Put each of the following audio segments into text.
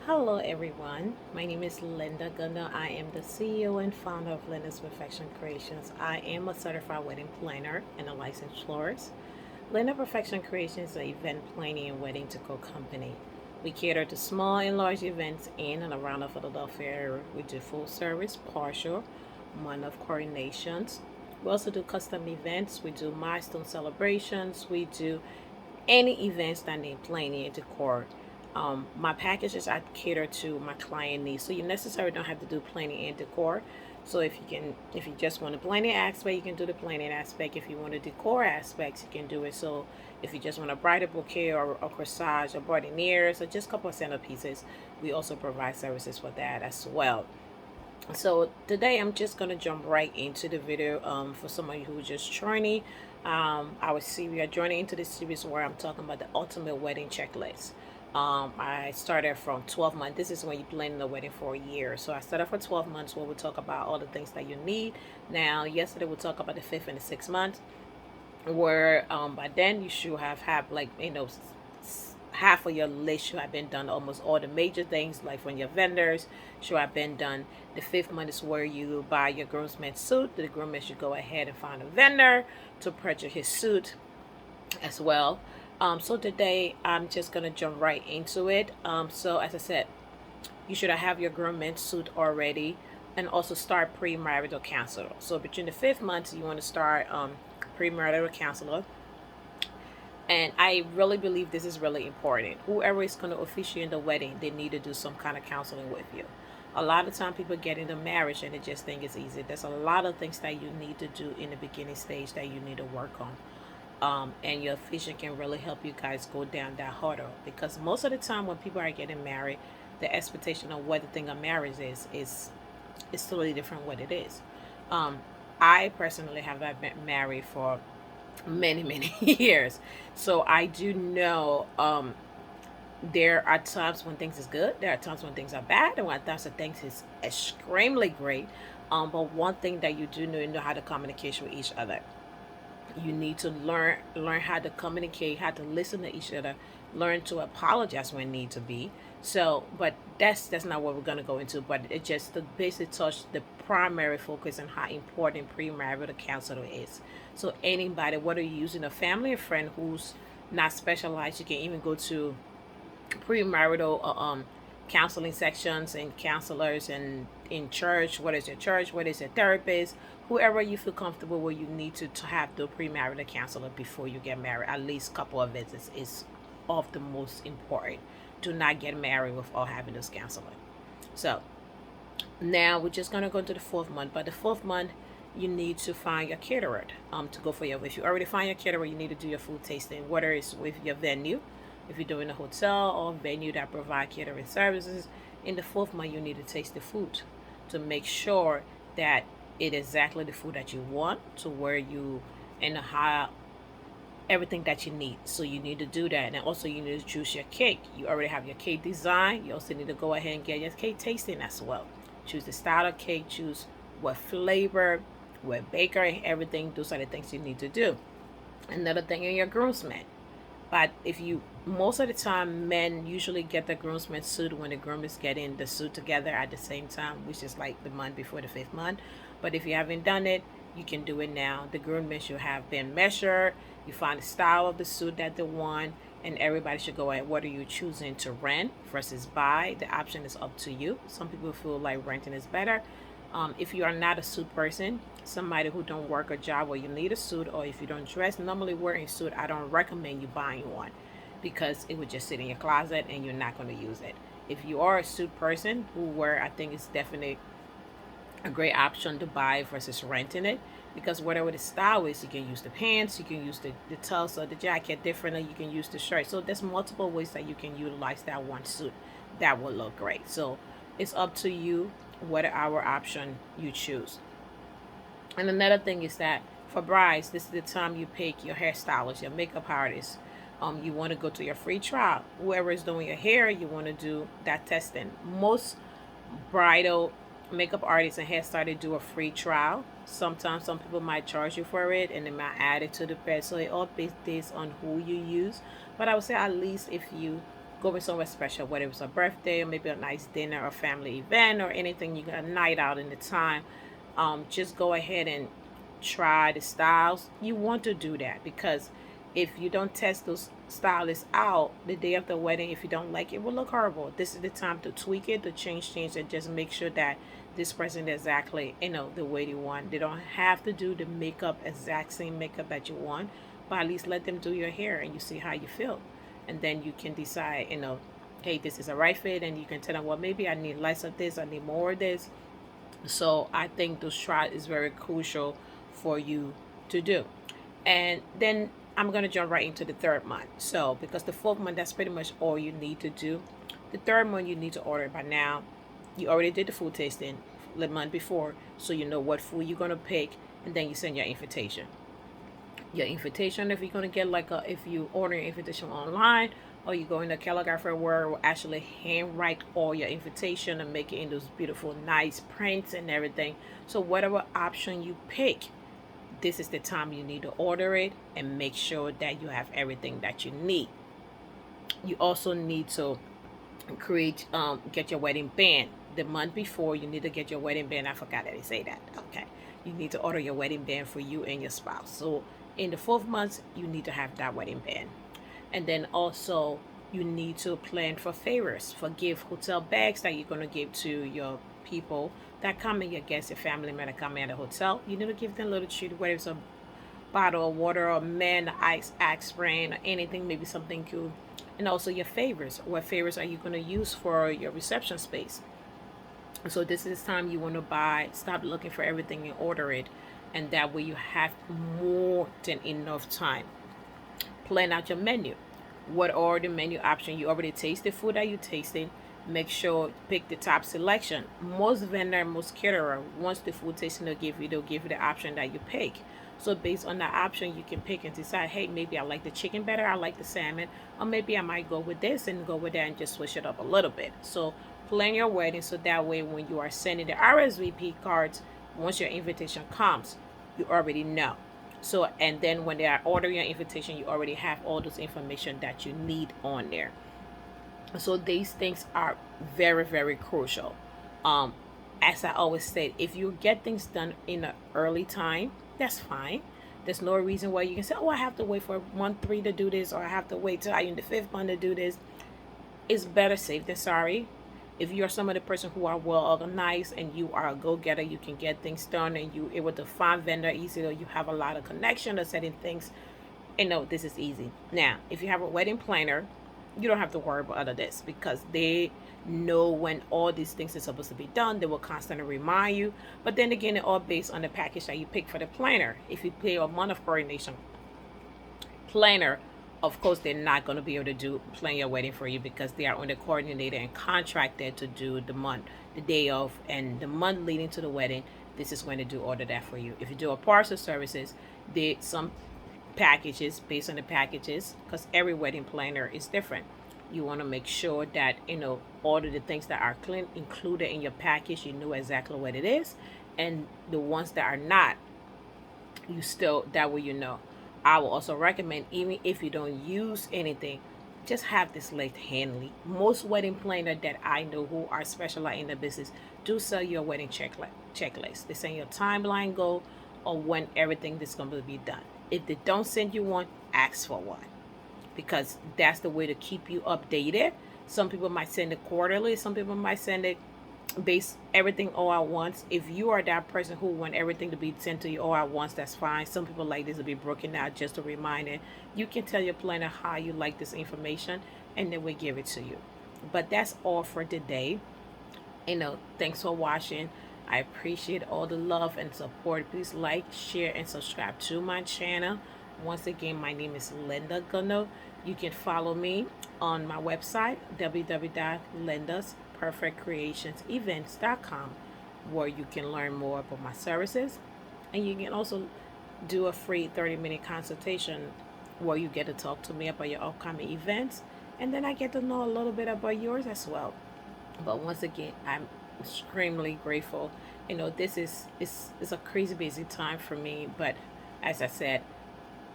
Hello everyone, my name is Linda Gunda. I am the CEO and founder of Linda's Perfection Creations. I am a certified wedding planner and a licensed florist. Linda Perfection Creations is an event planning and wedding decor company. We cater to small and large events in and around the Philadelphia area. We do full service, partial, month of coordinations. We also do custom events. We do milestone celebrations. We do any events that need planning and decor. My packages I cater to my client needs, so you necessarily don't have to do planning and decor. So if you just want a planning aspect, you can do the planning aspect. If you want a decor aspect, you can do it. So if you just want a bridal bouquet or a corsage or bordiniers or just a couple of centerpieces, we also provide services for that as well. So today I'm just gonna jump right into the video. For some of you who are just joining, our series, we are joining into this series where I'm talking about the ultimate wedding checklist. I started from 12 months. This is when you plan the wedding for a year. So I started for 12 months where we talk about all the things that you need. Now, yesterday we talked about the 5th and the 6th month, where by then you should have had like half of your list should have been done. Almost all the major things like from your vendors should have been done. The 5th month is where you buy your groomsman's suit. The groomsman should go ahead and find a vendor to purchase his suit as well. So today I'm just gonna jump right into it. So as I said, you should have your groomsman's suit already, and also start premarital counselor. So between the 5th month, you want to start premarital counselor. And I really believe this is really important. Whoever is going to officiate the wedding, they need to do some kind of counseling with you. A lot of time people get into marriage and they just think it's easy. There's a lot of things that you need to do in the beginning stage that you need to work on. And your officiant can really help you guys go down that hurdle, because most of the time when people are getting married, the expectation of what the thing of marriage is totally different what it is. Um, I personally have been married for many years, so I do know there are times when things is good, there are times when things are bad, and when times when things is extremely great. But one thing that you do know, you know how to communicate with each other. You need to learn how to communicate, how to listen to each other, learn to apologize when need to be. So but that's not what we're going to go into, but it just the basic touch, the primary focus on how important premarital counselor is. So anybody, whether you're using a family or friend who's not specialized, you can even go to premarital counseling sections and counselors and in church. What is your church? What is your therapist? Whoever you feel comfortable with, you need to have the premarital counselor before you get married. At least a couple of visits is of the most important. Do not get married without having this counselor. So now we're just gonna go to the 4th month. But the 4th month, you need to find your caterer to go for your. If you already find your caterer, you need to do your food tasting, whether it's with your venue, if you're doing a hotel or venue that provide catering services. In the 4th month, you need to taste the food to make sure that it is exactly the food that you want, to where you and how everything that you need. So you need to do that. And also you need to choose your cake. You already have your cake design. You also need to go ahead and get your cake tasting as well. Choose the style of cake, choose what flavor, what baker, and everything. Those are the things you need to do. Another thing in your groomsmen. But if you, most of the time, men usually get the groomsmen suit when the groom is getting the suit together at the same time, which is like the month before the 5th month. But if you haven't done it, you can do it now. The groomsmen should have been measured. You find the style of the suit that they want, and everybody should go at what are you choosing to rent versus buy. The option is up to you. Some people feel like renting is better. If you are not a suit person, somebody who don't work a job where you need a suit, or if you don't dress normally wearing a suit, I don't recommend you buying one, because it would just sit in your closet and you're not going to use it. If you are a suit person who wear, I think it's definitely a great option to buy versus renting it, because whatever the style is, you can use the pants, you can use the tucks or the jacket differently, you can use the shirt. So there's multiple ways that you can utilize that one suit that will look great. So it's up to you whatever option you choose. And another thing is that for brides, this is the time you pick your hairstylist, your makeup artist. You want to go to your free trial. Whoever is doing your hair, you want to do that testing. Most bridal makeup artists and hairstylists do a free trial. Sometimes some people might charge you for it and they might add it to the price. So it all based on who you use. But I would say at least if you going somewhere special, whether it was a birthday or maybe a nice dinner or family event or anything, you got a night out in the time, just go ahead and try the styles. You want to do that because if you don't test those stylists out the day of the wedding, if you don't like it, it will look horrible. This is the time to tweak it, to change things, and just make sure that this person is exactly, the way they want. They don't have to do the makeup, exact same makeup that you want, but at least let them do your hair and you see how you feel. And then you can decide, hey, this is a right fit, and you can tell them, well, maybe I need less of this, I need more of this. So I think those try is very crucial for you to do. And then I'm going to jump right into the third month. So because the fourth month, that's pretty much all you need to do. The third month, you need to order it by now. You already did the food tasting the month before, so you know what food you're going to pick, and then you send your invitation. Your invitation, if you're going to get if you order your invitation online, or you go in the calligrapher where will actually handwrite all your invitation and make it in those beautiful nice prints and everything. So whatever option you pick, this is the time you need to order it and make sure that you have everything that you need. You also need to get your wedding band. The month before, you need to get your wedding band. I forgot that I say that. Okay. You need to order your wedding band for you and your spouse. So in the fourth month, you need to have that wedding band. And then also you need to plan for favors, for gift hotel bags that you're going to give to your people that come in, your guests, your family member that come in at the hotel. You need to give them a little treat, whether it's a bottle of water or man ice aspirin or anything, maybe something cool. And also your favors. What favors are you going to use for your reception space? So this is time you want to stop looking for everything and order it. And that way you have more than enough time. Plan out your menu. What are the menu options? You already tasted food that you tasted. Make sure pick the top selection. Most vendor, most caterer, once the food tasting, they'll give you the option that you pick. So based on that option, you can pick and decide, hey, maybe I like the chicken better, I like the salmon, or maybe I might go with this and go with that and just switch it up a little bit. So plan your wedding so that way when you are sending the RSVP cards, once your invitation comes, you already know. So, and then when they are ordering your invitation, you already have all those information that you need on there. So these things are very, very crucial. As I always say, if you get things done in an early time, that's fine. There's no reason why you can say, oh, I have to wait for month 3 to do this, or I have to wait till in the 5th month to do this. It's better safe than sorry. If you're some of the person who are well organized and you are a go-getter, you can get things done and you able to find vendor easily, or you have a lot of connection to setting things, this is easy. Now, if you have a wedding planner, you don't have to worry about all of this because they know when all these things are supposed to be done. They will constantly remind you. But then again, it's all based on the package that you pick for the planner. If you pay a month of coordination planner, of course, they're not going to be able to plan your wedding for you because they are on the coordinator and contracted to do the day of, and the month leading to the wedding. This is when they do order that for you. If you do a partial services, some packages based on the packages, because every wedding planner is different. You want to make sure that all of the things that are included in your package, you know exactly what it is, and the ones that are not, you still, that way you know. I will also recommend, even if you don't use anything, just have this left handily. Most wedding planner that I know who are specialized in the business do sell your wedding checklist. They send your timeline goal or when everything is going to be done. If they don't send you one, ask for one, because that's the way to keep you updated. Some people might send it quarterly. Some people might send it base everything all at once. If you are that person who want everything to be sent to you all at once, that's fine. Some people like this to be broken out, just a reminder. You can tell your planner how you like this information and then we give it to you. But that's all for today. Thanks for watching. I appreciate all the love and support. Please like, share, and subscribe to my channel. Once again, my name is Linda Gunno. You can follow me on my website, www.lyndaperfect.creationsevents.com, where you can learn more about my services. And you can also do a free 30-minute consultation where you get to talk to me about your upcoming events. And then I get to know a little bit about yours as well. But once again, I'm extremely grateful. This is a crazy busy time for me. But as I said,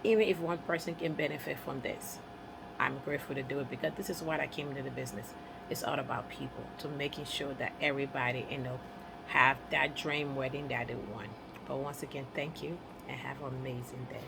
even if one person can benefit from this, I'm grateful to do it because this is what I came into the business. It's all about people, to making sure that everybody, have that dream wedding that they want. But once again, thank you and have an amazing day.